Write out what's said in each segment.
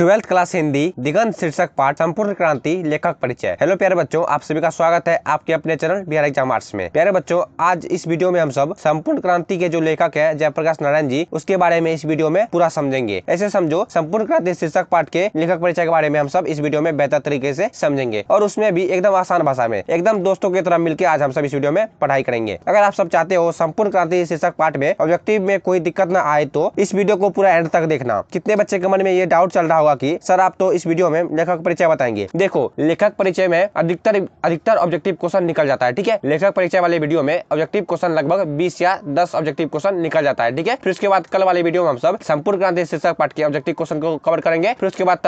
Twelfth class Hindi दिगंत शीर्षक पाठ संपूर्ण क्रांति लेखक परिचय। हेलो प्यारे बच्चों, आप सभी का स्वागत है आपके अपने चैनल बिहार एग्जाम आर्ट्स में। प्यारे बच्चों, आज इस वीडियो में हम सब संपूर्ण क्रांति के जो लेखक है जयप्रकाश नारायण जी, उसके बारे में इस वीडियो में पूरा समझेंगे। ऐसे समझो, संपूर्ण क्रांति शीर्षक पाठ के लेखक परिचय के बारे में हम सब इस वीडियो में बेहतर तरीके से समझेंगे और उसमें भी एकदम आसान भाषा में, एकदम दोस्तों की तरह मिलकर आज हम सब इस वीडियो में पढ़ाई करेंगे। अगर आप सब चाहते हो संपूर्ण क्रांति शीर्षक पाठ में ऑब्जेक्टिव में कोई दिक्कत न आए तो इस वीडियो को पूरा एंड तक देखना। कितने बच्चे के मन में ये डाउट चल रहा होगा कि सर आप तो इस वीडियो में लेखक परिचय बताएंगे। देखो, लेखक परिचय में अधिकतर ऑब्जेक्टिव क्वेश्चन निकल जाता है, ठीक है। लेखक परिचय वाले वीडियो में ऑब्जेक्टिव क्वेश्चन लगभग 20 या 10 ऑब्जेक्टिव क्वेश्चन निकल जाता है, ठीक है। फिर उसके बाद कल वाले वीडियो में हम सब संपूर्ण क्रांति शीर्षक पाठ के ऑब्जेक्टिव क्वेश्चन को कवर करेंगे। फिर उसके बाद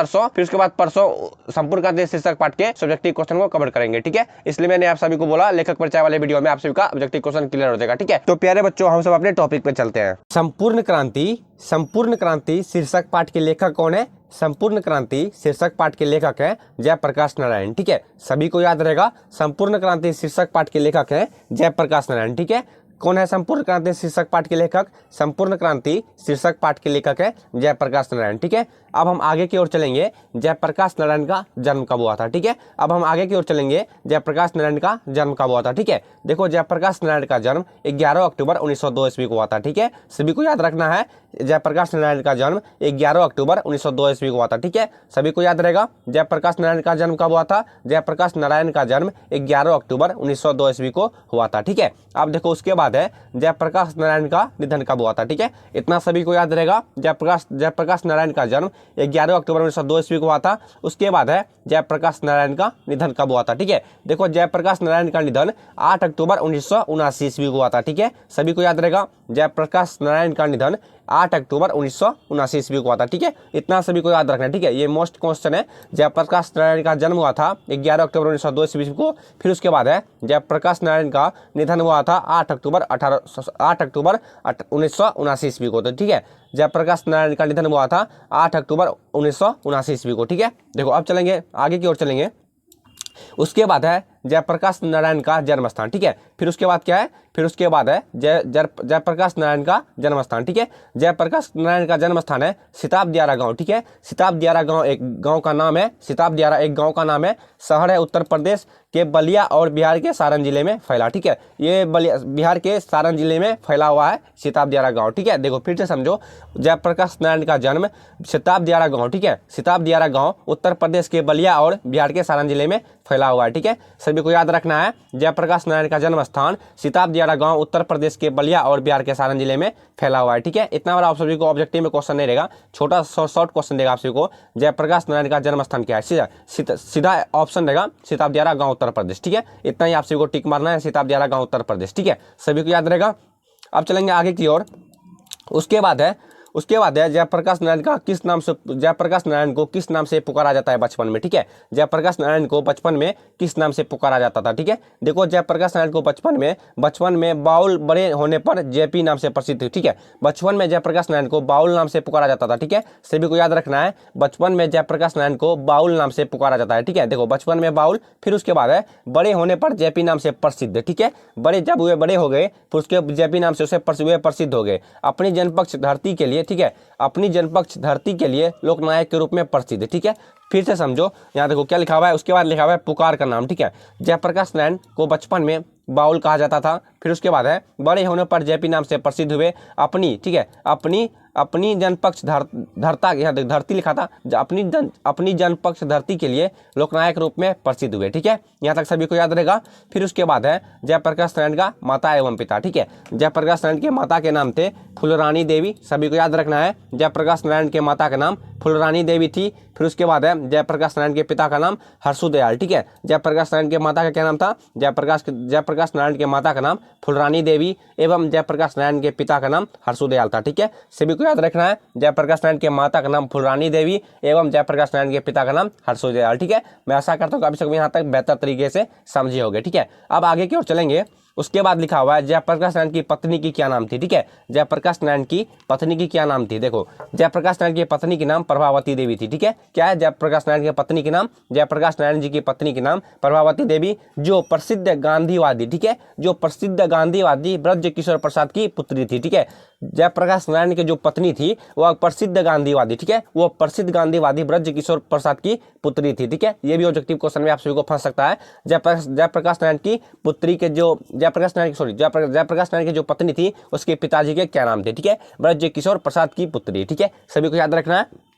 परसों संपूर्ण क्रांति शीर्षक पाठ के सब्जेक्टिव क्वेश्चन को कवर करेंगे, ठीक है। इसलिए मैंने आप सभी को बोला लेखक परिचय वाले वीडियो में आप सभी का ऑब्जेक्टिव क्वेश्चन क्लियर हो जाएगा, ठीक है। तो प्यारे बच्चों, हम सब अपने टॉपिक पे चलते हैं। संपूर्ण क्रांति शीर्षक पाठ के लेखक कौन है? संपूर्ण क्रांति शीर्षक पाठ के लेखक हैं जयप्रकाश नारायण, ठीक है। सभी को याद रहेगा, संपूर्ण क्रांति शीर्षक पाठ के लेखक हैं जयप्रकाश नारायण, ठीक है। कौन है संपूर्ण क्रांति शीर्षक पाठ के लेखक? संपूर्ण क्रांति शीर्षक पाठ के लेखक है जयप्रकाश नारायण, ठीक है। अब हम आगे की ओर चलेंगे, जयप्रकाश नारायण का जन्म कब हुआ था, ठीक है। अब हम आगे की ओर चलेंगे, जयप्रकाश नारायण का जन्म कब हुआ था, ठीक है। देखो, जयप्रकाश नारायण का जन्म 11 अक्टूबर 1902 ईस्वी को हुआ था, ठीक है। सभी को याद रखना है, जयप्रकाश नारायण का जन्म 11 अक्टूबर 1902 ईस्वी को हुआ था, ठीक है। सभी को याद रहेगा जयप्रकाश नारायण का जन्म कब हुआ था? जयप्रकाश नारायण का जन्म 11 अक्टूबर 1902 ईस्वी को हुआ था, ठीक है। अब देखो, उसके बाद है जयप्रकाश नारायण का निधन कब हुआ था, ठीक है। इतना सभी को याद रहेगा, जयप्रकाश नारायण का जन्म 11 अक्टूबर 1902 ईस्वी को हुआ था। उसके बाद है जयप्रकाश नारायण का निधन कब हुआ था, ठीक है। देखो, जयप्रकाश नारायण का निधन 8 अक्टूबर 1979 ईस्वी को हुआ था, ठीक है। सभी को याद रहेगा, जयप्रकाश नारायण का निधन 8 अक्टूबर 1979 ईस्वी को हुआ था, ठीक है। इतना सभी को याद रखना है, ठीक है। ये मोस्ट क्वेश्चन है। जयप्रकाश नारायण का जन्म हुआ था 11 अक्टूबर 1902 ईस्वी को। फिर उसके बाद है जयप्रकाश नारायण का निधन हुआ था 8 अक्टूबर 1979 ईस्वी को, तो ठीक है। जयप्रकाश नारायण का निधन हुआ था 8 अक्टूबर 1979 ईस्वी को, ठीक है। देखो, अब चलेंगे आगे की ओर चलेंगे। उसके बाद है जयप्रकाश नारायण का जन्म स्थान, ठीक है। फिर उसके बाद क्या है? फिर उसके बाद है जयप्रकाश नारायण का जन्म स्थान, ठीक है। जयप्रकाश नारायण का जन्म स्थान है सिताब दियारा गांव, ठीक है। सिताब दियारा गांव एक गांव का नाम है, सिताब दियारा एक गांव का नाम है। शहर है उत्तर प्रदेश के बलिया और बिहार के सारण जिले में फैला, ठीक है। ये बिहार के सारण जिले में फैला हुआ है सिताब दियारा गांव, ठीक है। देखो, फिर से समझो, जयप्रकाश नारायण का जन्म सिताब दियारा गांव, ठीक है। सिताब दियारा गांव उत्तर प्रदेश के बलिया और बिहार के सारण जिले में फैला हुआ है, ठीक है। सभी को याद रखना है, जयप्रकाश नारायण का जन्म स्थान सिताब दियारा गांव उत्तर प्रदेश के बलिया और बिहार के सारण जिले में फैला हुआ है, ठीक है। इतना बड़ा आप सभी को ऑब्जेक्टिव में क्वेश्चन नहीं रहेगा, छोटा शॉर्ट क्वेश्चन देगा आप सभी को। जयप्रकाश नारायण का जन्म स्थान क्या है? सीधा ऑप्शन रहेगा सिताब दियारा गांव उत्तर प्रदेश, ठीक है। इतना ही आप सभी को टिक मारना है, सिताब दियारा गांव उत्तर प्रदेश, ठीक है। सभी को याद रहेगा। अब चलेंगे आगे की ओर। उसके बाद है जयप्रकाश नारायण को किस नाम से पुकारा जाता है बचपन में, ठीक है। जयप्रकाश नारायण को बचपन में किस नाम से पुकारा जाता था, ठीक है। देखो, जयप्रकाश नारायण को बचपन में बाउल, बड़े होने पर जेपी नाम से प्रसिद्ध थे, ठीक है। बचपन में जयप्रकाश नारायण को बाउल नाम से पुकारा जाता था, ठीक है। सभी को याद रखना है, बचपन में जयप्रकाश नारायण को बाउल नाम से पुकारा जाता है, ठीक है। देखो, बचपन में बाउल, फिर उसके बाद है बड़े होने पर जेपी नाम से प्रसिद्ध, ठीक है। जब वे बड़े हो गए फिर उसके जेपी नाम से वे प्रसिद्ध हो गए। अपनी जनपक्ष धरती के लिए, ठीक है, अपनी जनपक्ष धरती के लिए लोकनायक के रूप में प्रसिद्ध, ठीक है। फिर से समझो, यहाँ देखो क्या लिखा हुआ है। उसके बाद लिखा हुआ है पुकार का नाम, ठीक है। जयप्रकाश नारायण को बचपन में बाउल कहा जाता था। फिर उसके बाद है बड़े होने पर जेपी नाम से प्रसिद्ध हुए। ठीक है, अपनी जनपक्ष धरता, यहाँ धरती लिखा था, अपनी जनपक्ष धरती के लिए लोकनायक रूप में प्रसिद्ध हुए, ठीक है। यहाँ तक सभी को याद रहेगा। फिर उसके बाद है जयप्रकाश नारायण का माता एवं पिता, ठीक है। जयप्रकाश नारायण के माता के नाम थे फुलरानी देवी, सभी को याद रखना है। जयप्रकाश नारायण के माता का नाम फुलरानी देवी थी। फिर उसके बाद है जयप्रकाश नारायण के पिता का नाम हर्षुदयाल, ठीक है। जयप्रकाश नारायण के माता का क्या नाम था? जयप्रकाश नारायण के माता का नाम फुलरानी देवी एवं जयप्रकाश नारायण के पिता का नाम हर्षुदयाल था, ठीक है। सभी को याद रखना है, जयप्रकाश नारायण के माता का नाम फुलरानी देवी एवं जयप्रकाश नारायण के पिता का नाम हर्षुदयाल, ठीक है। मैं आशा करता हूँ कि अभी तक यहाँ तक बेहतर तरीके से समझे होंगे, ठीक है। अब आगे की ओर चलेंगे। उसके बाद लिखा हुआ है जयप्रकाश नारायण की पत्नी की क्या नाम थी, ठीक है। जयप्रकाश नारायण की पत्नी की क्या नाम थी? देखो, जयप्रकाश नारायण की पत्नी की नाम प्रभावती देवी थी, ठीक है। क्या है जयप्रकाश नारायण की पत्नी के नाम? जयप्रकाश नारायण जी की पत्नी के नाम प्रभावती देवी, जो प्रसिद्ध गांधीवादी, ठीक है, जो प्रसिद्ध गांधीवादी ब्रज किशोर प्रसाद की पुत्री थी, ठीक है। जयप्रकाश नारायण की जो पत्नी थी वह प्रसिद्ध गांधीवादी, ठीक है, वो प्रसिद्ध गांधीवादी ब्रजकिशोर प्रसाद की पुत्री थी, ठीक है। ये भी ऑब्जेक्टिव क्वेश्चन में आप सभी को फंस सकता है। जयप्रकाश नारायण की पुत्री के जो जयप्रकाश नारायण की जो पत्नी थी उसके पिताजी के क्या नाम थे, ठीक है, ब्रजकिशोर प्रसाद की पुत्री, ठीक है, सभी को याद रखना है।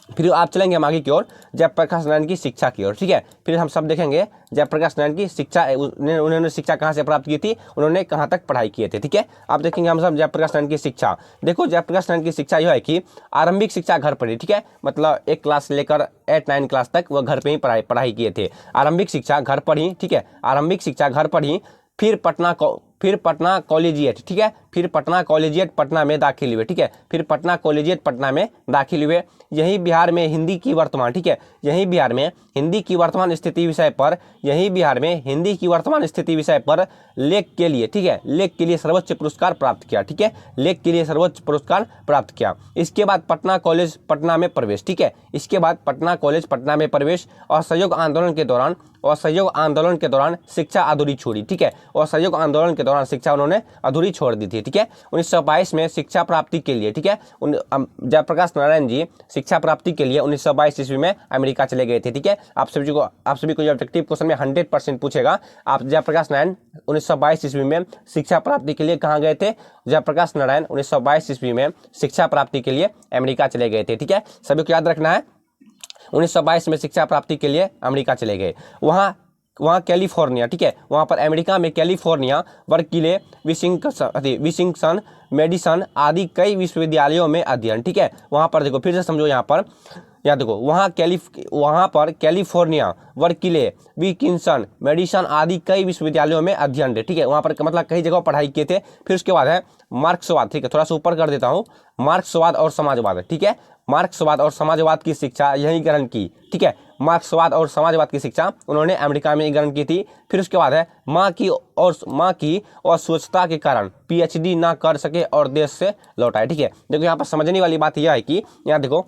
फिर आप चलेंगे हम आगे की ओर, जयप्रकाश नारायण की शिक्षा की ओर, ठीक है। फिर हम सब देखेंगे जयप्रकाश नारायण की शिक्षा, उन्होंने शिक्षा कहाँ से प्राप्त की थी, उन्होंने कहाँ तक पढ़ाई किए थे, ठीक है। आप देखेंगे हम सब जयप्रकाश नारायण की शिक्षा। देखो जयप्रकाश नारायण की शिक्षा यह है कि आरंभिक शिक्षा घर पर ही, ठीक है, मतलब 1 क्लास से लेकर 8-9 क्लास तक वह घर पे ही पढ़ाई किए थे। आरंभिक शिक्षा घर पर ही, ठीक है, आरंभिक शिक्षा घर पर ही। फिर पटना कॉलेजिएट, ठीक है, फिर पटना कॉलेजिएट पटना में दाखिल हुए, ठीक है, फिर पटना कॉलेजिएट पटना में दाखिल हुए। यही बिहार में हिंदी की वर्तमान, ठीक है, यही बिहार में हिंदी की वर्तमान स्थिति विषय पर, यही बिहार में हिंदी की वर्तमान स्थिति विषय पर लेख के लिए, ठीक है, लेख के लिए सर्वोच्च पुरस्कार प्राप्त किया, ठीक है, लेख के लिए सर्वोच्च पुरस्कार प्राप्त किया। इसके बाद पटना कॉलेज पटना में प्रवेश, ठीक है, इसके बाद पटना कॉलेज पटना में प्रवेश। असहयोग आंदोलन के दौरान शिक्षा अधूरी छोड़ी, ठीक है, और असहयोग आंदोलन के दौरान शिक्षा उन्होंने अधूरी छोड़ दी थी, ठीक है। 1922 में शिक्षा प्राप्ति के लिए, ठीक है, जयप्रकाश नारायण जी शिक्षा प्राप्ति के लिए 1922 ईस्वी में अमेरिका चले गए थे, ठीक है। आप सभी को ऑब्जेक्टिव क्वेश्चन में 100% पूछेगा, आप जयप्रकाश नारायण 1922 ईस्वी में शिक्षा प्राप्ति के लिए कहाँ गए थे। जयप्रकाश नारायण 1922 ईस्वी में शिक्षा प्राप्ति के लिए अमेरिका चले गए थे, ठीक है, सभी को याद रखना है। 1922 में शिक्षा प्राप्ति के लिए अमेरिका चले गए। वहाँ कैलिफोर्निया, ठीक है, वहाँ पर अमेरिका में कैलिफोर्निया, बर्कले, विशिंगटन, मेडिसन आदि कई विश्वविद्यालयों में अध्ययन, ठीक है। वहाँ पर देखो फिर से समझो, यहाँ देखो वहाँ पर कैलिफोर्निया, बर्कले, विशिंगटन, मेडिसन आदि कई विश्वविद्यालयों में अध्ययन थे, ठीक है, वहाँ पर मतलब कई जगह पढ़ाई किए थे। फिर उसके बाद है मार्क्सवाद, ठीक है, थोड़ा सा ऊपर कर देता हूँ, मार्क्सवाद और समाजवाद, ठीक है, मार्क्सवाद और समाजवाद की शिक्षा यहीं ग्रहण की, ठीक है, मार्क्सवाद और समाजवाद की शिक्षा उन्होंने अमेरिका में ग्रहण की थी। फिर उसके बाद है माँ की अस्वस्थता के कारण पीएचडी ना कर सके और देश से लौट आए, ठीक है। देखो यहाँ पर समझने वाली बात यह है कि यहाँ देखो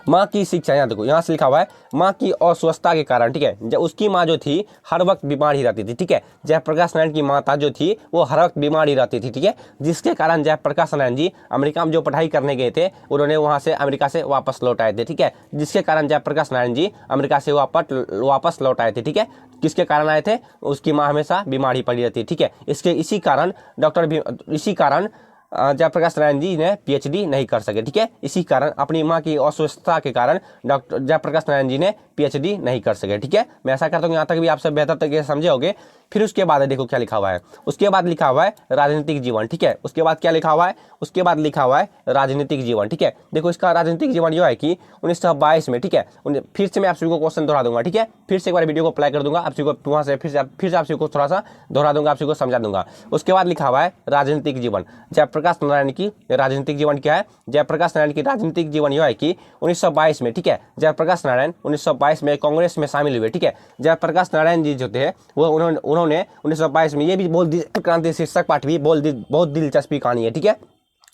माँ की शिक्षा, यहाँ देखो यहाँ से लिखा हुआ है माँ की अस्वस्थता के कारण, ठीक है, जब उसकी माँ जो थी हर वक्त बीमार ही रहती थी, ठीक है, जयप्रकाश नारायण की माता जो थी वो हर वक्त बीमार ही रहती थी, ठीक है, जिसके कारण जयप्रकाश नारायण जी अमेरिका में जो पढ़ाई करने गए थे उन्होंने वहाँ से अमेरिका से वापस लौट आए थे, ठीक है, जिसके कारण जयप्रकाश नारायण जी अमेरिका से वापस लौट आए थे, ठीक है। किसके कारण आए थे, उसकी माँ हमेशा बीमार ही पड़ी रहती, ठीक है, इसी कारण जयप्रकाश नारायण जी ने पीएचडी नहीं कर सके, ठीक है, इसी कारण अपनी माँ की अस्वस्थता के कारण डॉक्टर जयप्रकाश नारायण जी ने पीएचडी नहीं कर सके, ठीक है। मैं ऐसा करता हूँ यहाँ तक भी आप सब बेहतर तरीके से समझे होंगे। फिर उसके बाद देखो क्या लिखा हुआ है, उसके बाद लिखा हुआ है राजनीतिक जीवन, ठीक है, उसके बाद क्या लिखा हुआ है, उसके बाद लिखा हुआ है राजनीतिक जीवन, ठीक है। देखो इसका राजनीतिक जीवन यह है कि 1922 में, ठीक है, फिर से मैं आप सभी को क्वेश्चन दोहरा दूंगा, ठीक है, फिर से एक बार वीडियो को अप्लाई कर दूंगा, आप सभी को वहाँ से फिर से आप सभी को थोड़ा सा दोहरा दूंगा, आप सभी को समझा दूंगा। उसके बाद लिखा हुआ है राजनीतिक जीवन। जयप्रकाश नारायण की राजनीतिक जीवन क्या है, जयप्रकाश नारायण की राजनीतिक जीवन यह है कि 1922 में, ठीक है, जयप्रकाश नारायण 1922 में कांग्रेस में शामिल हुए, ठीक है। जयप्रकाश नारायण जी जो थे वो उन्होंने 1922 में, ये भी बहुत क्रांति शीर्षक पाठ भी बहुत दिलचस्पी कहानी है, ठीक है,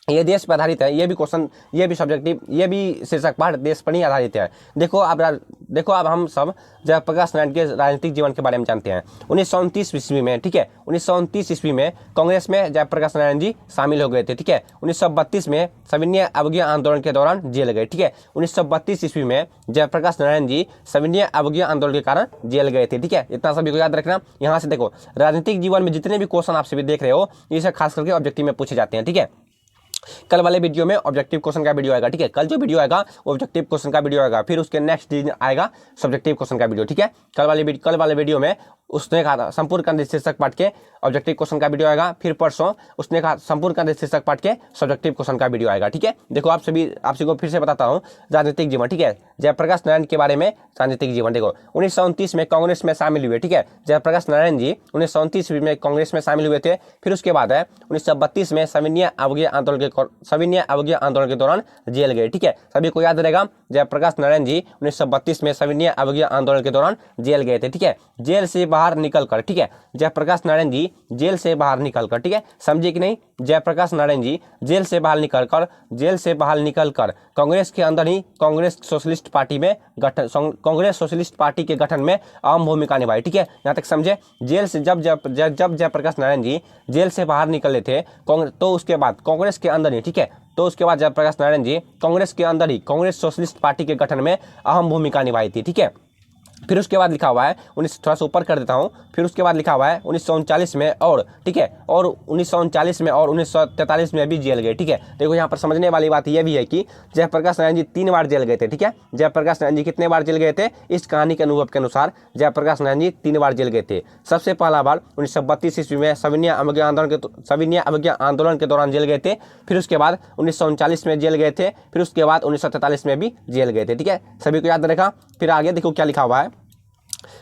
ये देश पर आधारित है, ये भी क्वेश्चन, ये भी सब्जेक्टिव, ये भी शीर्षक पाठ देश पर ही आधारित है। देखो अब हम सब जयप्रकाश नारायण के राजनीतिक जीवन के बारे में जानते हैं। 1929 ईस्वी में, ठीक है, 1929 ईस्वी में कांग्रेस में जयप्रकाश नारायण जी शामिल हो गए थे, ठीक है। 1932 में सविनय अवज्ञा आंदोलन के दौरान जेल गए, ठीक है, 1932 ईस्वी में जयप्रकाश नारायण जी सविनय अवज्ञा आंदोलन के कारण जेल गए थे, ठीक है, इतना सभी को याद रखना। यहाँ से देखो राजनीतिक जीवन में जितने भी क्वेश्चन आप सभी देख रहे हो इसे खास करके ऑब्जेक्टिव में पूछे जाते हैं, ठीक है। कल वाले वीडियो में ऑब्जेक्टिव क्वेश्चन का वीडियो आएगा, ठीक है, कल जो वीडियो आएगा वो ऑब्जेक्टिव क्वेश्चन का वीडियो आएगा, फिर उसके नेक्स्ट दिन आएगा सब्जेक्टिव क्वेश्चन का वीडियो, ठीक है। कल वाले वीडियो में उसने कहा संपूर्ण कंदित शीर्षक पाठ के ऑब्जेक्टिव क्वेश्चन का वीडियो आएगा, फिर परसों उसने कहा संपूर्ण कंदित शीर्षक पाठ के सब्जेक्टिव क्वेश्चन का वीडियो आएगा, ठीक है। देखो आप सभी को फिर से बताता हूँ राजनीतिक जीवन, ठीक है, जयप्रकाश नारायण के बारे में राजनीतिक जीवन। देखो 1929 में कांग्रेस में शामिल हुए, ठीक है, जयप्रकाश नारायण जी 1929 में कांग्रेस में शामिल हुए थे। फिर उसके बाद है 1932 में सविनय अवज्ञा आंदोलन के दौरान जेल गए, ठीक है, सभी को याद रहेगा जयप्रकाश नारायण जी 1932 में सविनय अवज्ञा आंदोलन के दौरान जेल गए थे, ठीक है, जेल से बाहर निकलकर, ठीक है, जयप्रकाश नारायण जी जेल से बाहर निकलकर, ठीक है, समझे कि नहीं, जयप्रकाश नारायण जी जेल से बाहर निकलकर कांग्रेस के अंदर ही कांग्रेस सोशलिस्ट पार्टी के गठन में अहम भूमिका निभाई, ठीक है, यहाँ तक समझे। जेल से जब जयप्रकाश नारायण जी जेल से बाहर निकले थे तो उसके बाद कांग्रेस के अंदर अंदर ही, ठीक है। तो उसके बाद जयप्रकाश नारायण जी कांग्रेस के अंदर ही कांग्रेस सोशलिस्ट पार्टी के गठन में अहम भूमिका निभाई थी, ठीक है। फिर उसके बाद लिखा हुआ है थोड़ा सा ऊपर कर देता हूँ, फिर उसके बाद लिखा हुआ है 1939 में और, ठीक है, और 1939 में और 1943 में भी जेल गए, ठीक है। देखो यहाँ पर समझने वाली बात यह भी है कि जयप्रकाश नारायण जी 3 बार जेल गए थे, ठीक है। जयप्रकाश नारायण जी कितने बार जेल गए थे? इस कहानी के अनुभव के अनुसार जयप्रकाश नारायण जी 3 बार जेल गए थे। सबसे पहला बार 1932 ईस्वी में सविनय अवज्ञा आंदोलन के दौरान जेल गए थे। फिर उसके बाद 1939 में जेल गए थे। फिर उसके बाद 1943 में भी जेल गए थे, ठीक है। सभी को याद रखा। फिर आगे देखो क्या लिखा हुआ है।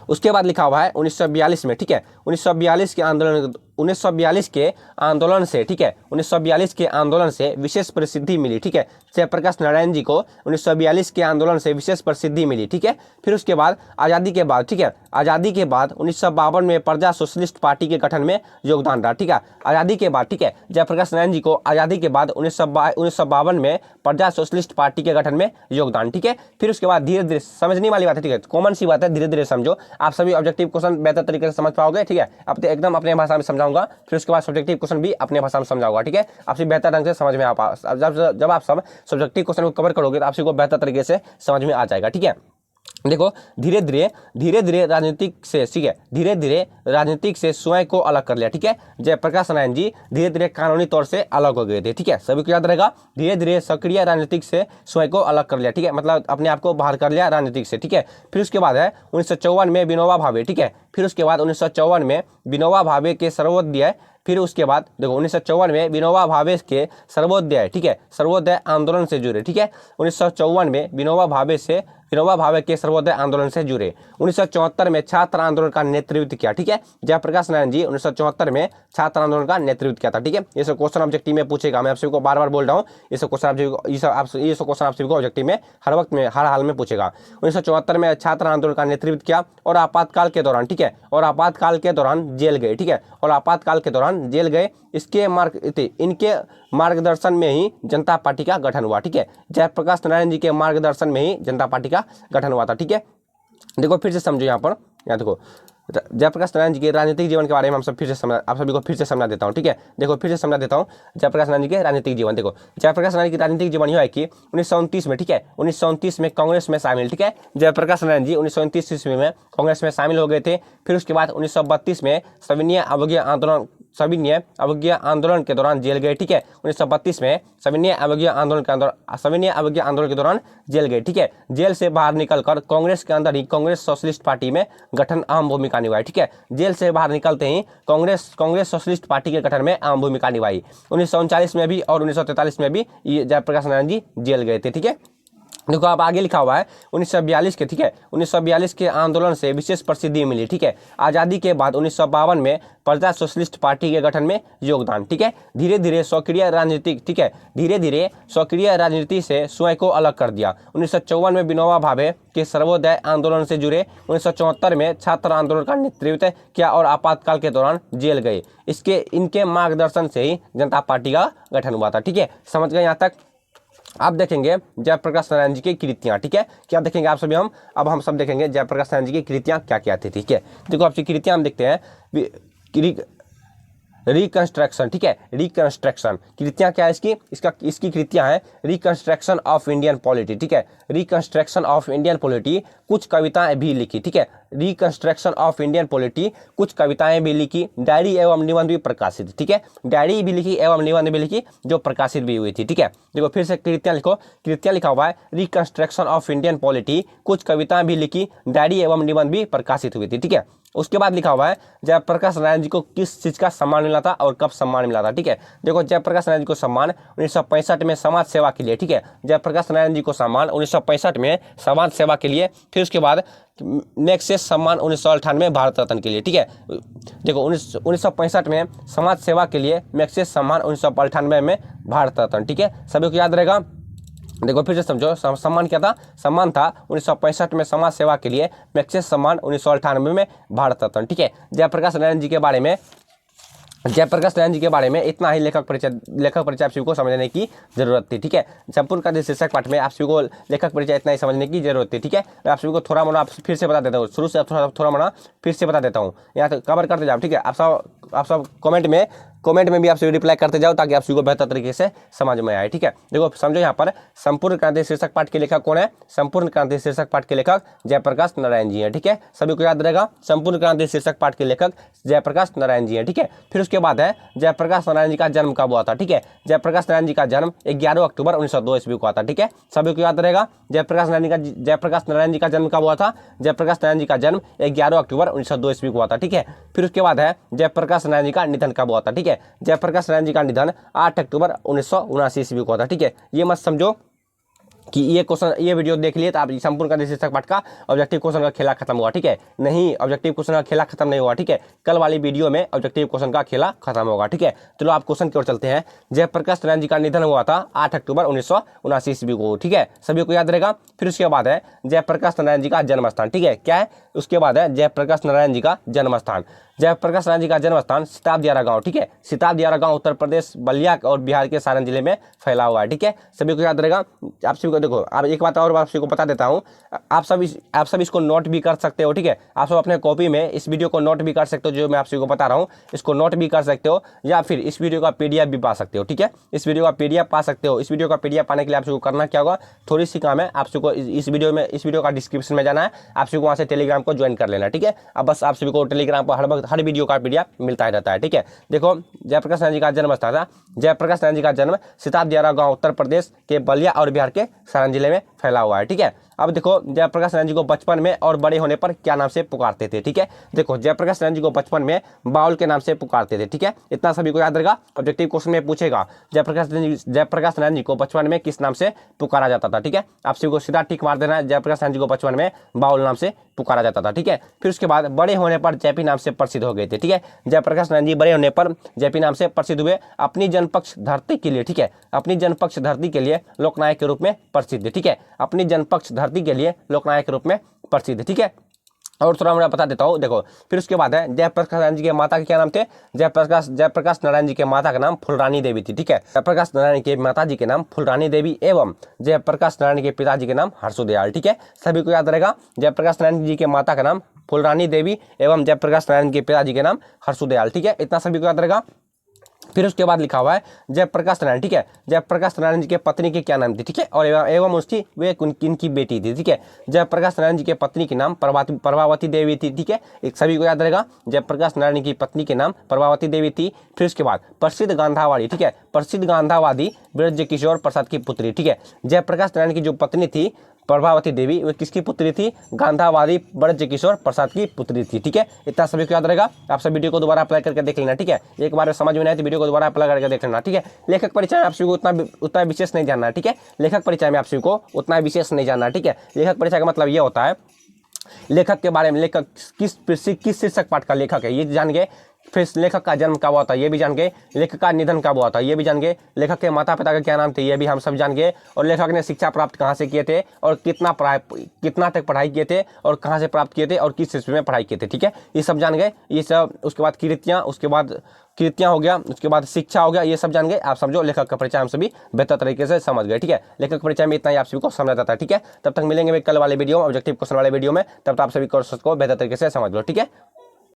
उसके बाद लिखा हुआ है 1942 में, ठीक है, 1942 के आंदोलन से, ठीक है, 1942 के आंदोलन से विशेष प्रसिद्धि मिली, ठीक है। जयप्रकाश नारायण जी को 1942 के आंदोलन से विशेष प्रसिद्धि मिली, ठीक है। फिर उसके बाद आज़ादी के बाद, ठीक है, आज़ादी के बाद 1952 में प्रजा सोशलिस्ट पार्टी के गठन में योगदान रहा, ठीक है। आज़ादी के बाद, ठीक है, जयप्रकाश नारायण जी को आज़ादी के बाद 1952 में प्रजा सोशलिस्ट पार्टी के गठन में योगदान, ठीक है। फिर उसके बाद धीरे धीरे, समझने वाली बात है, ठीक है, कॉमन सी बात है, धीरे धीरे समझो, आप सभी ऑब्जेक्टिव क्वेश्चन बेहतर तरीके से समझ पाओगे, ठीक है। अब तो एकदम अपने भाषा में समझाऊंगा, फिर उसके बाद सब्जेक्टिव क्वेश्चन भी अपने भाषा में समझाऊंगा, ठीक है। आपसे बेहतर ढंग से समझ में जब आप सब सब्जेक्टिव क्वेश्चन को कवर करोगे तो आपको बेहतर तरीके से समझ में आ जाएगा, ठीक है। देखो धीरे धीरे राजनीतिक से, ठीक है, धीरे धीरे राजनीतिक से स्वयं को अलग कर लिया, ठीक है। जयप्रकाश नारायण जी धीरे धीरे कानूनी तौर से अलग हो गए थे, ठीक है। सभी को याद रहेगा, धीरे धीरे सक्रिय राजनीतिक से स्वयं को अलग कर लिया, ठीक है, मतलब अपने आप को बाहर कर लिया राजनीतिक से, ठीक है। फिर उसके बाद है 1954 में विनोबा भावे, ठीक है। फिर उसके बाद 1954 में विनोबा भावे के सर्वोदय, फिर उसके बाद देखो 1954 में विनोबा भावे के सर्वोदय, ठीक है, सर्वोदय आंदोलन से जुड़े, ठीक है। 1954 में विनोबा भावे के सर्वोदय आंदोलन से जुड़े। 1974 में छात्र आंदोलन का नेतृत्व किया, ठीक है। जयप्रकाश नारायण जी 1974 में छात्र आंदोलन का नेतृत्व किया था, ठीक है। ये सब क्वेश्चन ऑब्जेक्टिव में पूछेगा, मैं आप सभी को बार बार बोल रहा हूँ, ये सब क्वेश्चन आप सभी को ऑब्जेक्टिव में हर वक्त में, हर हाल में पूछेगा। 1974 में छात्र आंदोलन का नेतृत्व किया और आपातकाल के दौरान, ठीक है, और आपातकाल के दौरान जेल गए, ठीक है, और आपातकाल के दौरान जेल गए। इनके मार्गदर्शन में ही जनता पार्टी का गठन हुआ, ठीक है। जयप्रकाश नारायण जी के मार्गदर्शन में ही जनता पार्टी का गठन हुआ था, ठीक है। देखो फिर से समझो यहाँ देखो जयप्रकाश नारायण जी के राजनीतिक जीवन के बारे में आप सभी को फिर से समझा देता हूँ, ठीक है। देखो फिर से समझा देता हूँ जयप्रकाश नारायण जी के राजनीतिक जीवन। देखो जयप्रकाश नारायण जी की राजनीतिक जीवन यह है कि 1929 में, ठीक है, 1929 में कांग्रेस में शामिल, ठीक है। जयप्रकाश नारायण जी 1929 ईस्वी में कांग्रेस में शामिल हो गए थे। फिर उसके बाद 1932 में सविनय अवज्ञा आंदोलन के दौरान जेल गए, ठीक है। 1932 में सविनय अवज्ञा आंदोलन के दौरान जेल गए, ठीक है। जेल से बाहर निकलकर कांग्रेस के अंदर ही कांग्रेस सोशलिस्ट पार्टी में गठन अहम भूमिका निभाई, ठीक है। जेल से बाहर निकलते ही कांग्रेस सोशलिस्ट पार्टी के गठन में अहम भूमिका निभाई। 1939 में भी और 1943 में भी जयप्रकाश नारायण जी जेल गए थे, ठीक है। देखो आप आगे लिखा हुआ है 1942 के, ठीक है, 1942 के आंदोलन से विशेष प्रसिद्धि मिली, ठीक है। आज़ादी के बाद 1952 में प्रजा सोशलिस्ट पार्टी के गठन में योगदान, ठीक है। धीरे धीरे सक्रिय राजनीति से स्वयं को अलग कर दिया। 1954 में विनोबा भावे के सर्वोदय आंदोलन से जुड़े। 1974 में छात्र आंदोलन का नेतृत्व किया और आपातकाल के दौरान जेल गए। इनके मार्गदर्शन से ही जनता पार्टी का गठन हुआ था, ठीक है। समझ गए यहाँ तक? आप देखेंगे जयप्रकाश नारायण जी की कृतियां, ठीक है। क्या देखेंगे आप सभी? हम सब देखेंगे जयप्रकाश नारायण जी की कृतियां क्या क्या थी, ठीक है। देखो आपकी कृतियां हम देखते हैं। रिकंस्ट्रक्शन, ठीक है, रिकंस्ट्रक्शन कृतियां क्या है इसकी कृतियां है रिकंस्ट्रक्शन ऑफ इंडियन पॉलिटी, ठीक है। रिकंस्ट्रक्शन ऑफ इंडियन पॉलिटी, कुछ कविताएं भी लिखी, ठीक है। रिकंस्ट्रक्शन ऑफ इंडियन पॉलिटी, कुछ कविताएं भी लिखी, डायरी एवं निबंध भी प्रकाशित, ठीक है। डायरी भी लिखी एवं निबंध भी लिखी जो प्रकाशित भी हुई थी, ठीक है। देखो फिर से कृतियां लिखो। कृतियां लिखा हुआ है रिकंस्ट्रक्शन ऑफ इंडियन पॉलिटी, कुछ कविताएं भी लिखी, डायरी एवं निबंध भी प्रकाशित हुई थी, ठीक है। उसके बाद लिखा हुआ है जयप्रकाश नारायण जी को किस चीज का सम्मान मिला था और कब सम्मान मिला था, ठीक है। देखो जयप्रकाश नारायण जी को सम्मान 1965 में समाज सेवा के लिए, ठीक है। जयप्रकाश नारायण जी को सम्मान 1965 में समाज सेवा के लिए। फिर उसके बाद मैग्सेसे सम्मान 1998 भारत रत्न के लिए, ठीक है। देखो 1965 में समाज सेवा के लिए, मैग्सेसे सम्मान 1998 में भारत रत्न, ठीक है। सभी को याद रहेगा। देखो फिर से समझो, सम्मान क्या था? सम्मान था 1965 में समाज सेवा के लिए, मैग्सेसे सम्मान 1998 में भारत रत्न, ठीक है। जयप्रकाश नारायण जी के बारे में इतना ही लेखक परिचय आप सभी को समझने की जरूरत थी, ठीक है। संपूर्ण का शीर्षक पाठ में आप सभी को लेखक परिचय इतना ही समझने की जरूरत थी, ठीक है। मैं आप सभी को थोड़ा मोड़ा फिर से बता देता हूँ, शुरू से थोड़ा मोड़ा फिर से बता देता हूँ, यहाँ तक कवर करते जाओ, ठीक है। आप सब कमेंट में कमेंट में भी आप सभी रिप्लाई करते जाओ ताकि आप सभी को बेहतर तरीके से समझ में आए। ठीक है, देखो समझो यहाँ पर संपूर्ण क्रांति शीर्षक पाठ के लेखक कौन है? संपूर्ण क्रांति शीर्षक पाठ के लेखक जयप्रकाश नारायण जी हैं। ठीक है, सभी को याद रहेगा, संपूर्ण क्रांति शीर्षक पाठ के लेखक जयप्रकाश नारायण जी हैं। ठीक है, फिर उसके बाद है जयप्रकाश नारायण जी का जन्म कब हुआ था? ठीक है, जयप्रकाश नारायण जी का जन्म 11 अक्टूबर 1902 ईस्वी को हुआ था। ठीक है, सभी को याद रहेगा, जयप्रकाश नारायण जी का जन्म कब हुआ था? जयप्रकाश नारायण जी का जन्म 11 अक्टूबर 1902 ईस्वी को हुआ था। ठीक है, फिर उसके बाद है जयप्रकाश नारायण जी का निधन कब हुआ था? ठीक है, जयप्रकाश नारायण जी का निधन 8 अक्टूबर 1979 ईस्वी को हुआ था। ठीक है, ये मत समझो कि ये वीडियो देख लिए तो आप संपूर्ण क्रांति शीर्षक पाठ का ऑब्जेक्टिव क्वेश्चन का खेला खत्म हुआ। ठीक है, नहीं, ऑब्जेक्टिव क्वेश्चन का खेला खत्म नहीं हुआ। ठीक है, कल वाली वीडियो में ऑब्जेक्टिव क्वेश्चन का खेला खत्म होगा। ठीक है, चलो आप क्वेश्चन की ओर चलते हैं। जयप्रकाश नारायण जी का निधन हुआ था 8 अक्टूबर 1979 ईस्वी को। ठीक है, सभी को याद रहेगा। फिर उसके बाद है जयप्रकाश नारायण जी का जन्म स्थान। ठीक है, क्या है? उसके बाद है जयप्रकाश नारायण जी का जन्म स्थान। जयप्रकाश नारायण जी का जन्म स्थान सिताब दियारा गांव। ठीक है, सिताब दियारा गांव उत्तर प्रदेश बलिया और बिहार के सारण जिले में फैला हुआ है। ठीक है, सभी को याद रहेगा। आप सभी को देखो, आप एक बात और आप सभी को बता देता हूँ, आप सब इसको नोट भी कर सकते हो। ठीक है, आप सब अपने कॉपी में इस वीडियो को नोट भी कर सकते हो, जो मैं आप सभी को बता रहा हूँ इसको नोट भी कर सकते हो, या फिर इस वीडियो का PDF भी पा सकते हो। ठीक है, इस वीडियो का PDF पा सकते हो। इस वीडियो का PDF पाने के लिए आप सबको करना क्या होगा? थोड़ी सी काम है, आप सबको इस वीडियो का डिस्क्रिप्शन में जाना है, आप सबको वहाँ से टेलीग्राम को ज्वाइन कर लेना। ठीक है, अब बस आप सभी को टेलीग्राम पर हर वक्त हर वीडियो का PDF मिलता ही रहता है। ठीक है, देखो जयप्रकाश नारायण जी का जन्म स्थान था, जयप्रकाश नारायण जी का जन्म सिताब दियारा गांव उत्तर प्रदेश के बलिया और बिहार के सारण जिले में फैला हुआ है। ठीक है, अब देखो जयप्रकाश नारायण जी को बचपन में और बड़े होने पर क्या नाम से पुकारते थे? ठीक है, देखो जयप्रकाश नारायण जी को बचपन में बाउल के नाम से पुकारते थे। ठीक है, इतना सभी को याद रहेगा, ऑब्जेक्टिव क्वेश्चन में पूछेगा जयप्रकाश नारायण जी को बचपन में किस नाम से पुकारा जाता था? ठीक है, आप सभी को सीधा टिक मार देना है, जयप्रकाश नारायण जी को बचपन में बाउल नाम से पुकारा जाता था। ठीक है, फिर उसके बाद बड़े होने पर जेपी नाम से प्रसिद्ध हो गए थे। ठीक है, जयप्रकाश नारायण जी बड़े होने पर जेपी नाम से प्रसिद्ध हुए, अपनी जनपक्ष धरती के लिए। ठीक है, अपनी जनपक्ष धरती के लिए लोकनायक के रूप में प्रसिद्ध। ठीक है, अपनी जनपक्ष धरती के लिए लोकनायक के रूप में प्रसिद्ध। ठीक है, और थोड़ा मैं बता देता हूँ, देखो फिर उसके बाद है जयप्रकाश नारायण जी के माता के क्या नाम थे? जयप्रकाश नारायण जी के माता का नाम फुलरानी देवी थी। ठीक है, जयप्रकाश नारायण के माता जी के नाम फुलरानी देवी एवं जयप्रकाश नारायण के पिताजी के नाम हर्षोदयाल। ठीक है, सभी को याद रहेगा, जयप्रकाश नारायण जी के माता का नाम फुलरानी देवी एवं जयप्रकाश नारायण के पिताजी के नाम हर्षोदयाल। ठीक है, इतना सभी को याद रहेगा। फिर उसके बाद लिखा हुआ है जयप्रकाश नारायण। ठीक है, जयप्रकाश नारायण जी के पत्नी के क्या नाम थी? ठीक है, और एवं उसकी वे किनकी बेटी थी? ठीक है, जयप्रकाश नारायण जी के पत्नी के नाम प्रभावती देवी थी। ठीक है, एक सभी को याद रहेगा, जयप्रकाश नारायण की पत्नी के नाम प्रभावती देवी थी। फिर उसके बाद प्रसिद्ध गांधावादी। ठीक है, प्रसिद्ध गांधावादी बृजकिशोर प्रसाद की पुत्री। ठीक है, जयप्रकाश नारायण की जो पत्नी थी प्रभावती देवी, वो किसकी पुत्री थी? गांधावादी बृजकिशोर प्रसाद की पुत्री थी। ठीक है, इतना सभी को याद रहेगा। आप सब वीडियो को दोबारा अप्लाई करके देख लेना। ठीक है, एक बार समझ में नहीं आए तो वीडियो को दोबारा अप्लाई करके देख लेना। ठीक है, लेखक परिचय में आप सभी को उतना विशेष नहीं जानना है। ठीक है, लेखक परिचय में आप सभी को उतना विशेष नहीं जानना है। ठीक है, लेखक परिचय का मतलब ये होता है लेखक के बारे में, लेखक किस शीर्षक पाठ का लेखक है ये जान गए, फिर लेखक का जन्म कब हुआ था ये भी जान गए, लेखक का निधन कब हुआ था ये भी जान गए, लेखक के माता पिता का क्या नाम थे ये भी हम सब जान गए, और लेखक ने शिक्षा प्राप्त कहाँ से किए थे और कितना तक पढ़ाई किए थे और कहाँ से प्राप्त किए थे और किस ईस्वी में पढ़ाई किए थे। ठीक है, ये सब जान गए, ये सब। उसके बाद कृतियाँ हो गया, उसके बाद शिक्षा हो गया, ये सब जान गए। आप समझो लेखक का परिचय हम सभी बेहतर तरीके से समझ गए। ठीक है, लेखक परिचय में इतना ही आप सभी को समझ जाता है। ठीक है, तब तक मिलेंगे कल वाले वीडियो में, ऑब्जेक्टिव क्वेश्चन वाले वीडियो में, तब तक आप सभी कोर्सेस को बेहतर तरीके से समझ लो। ठीक है।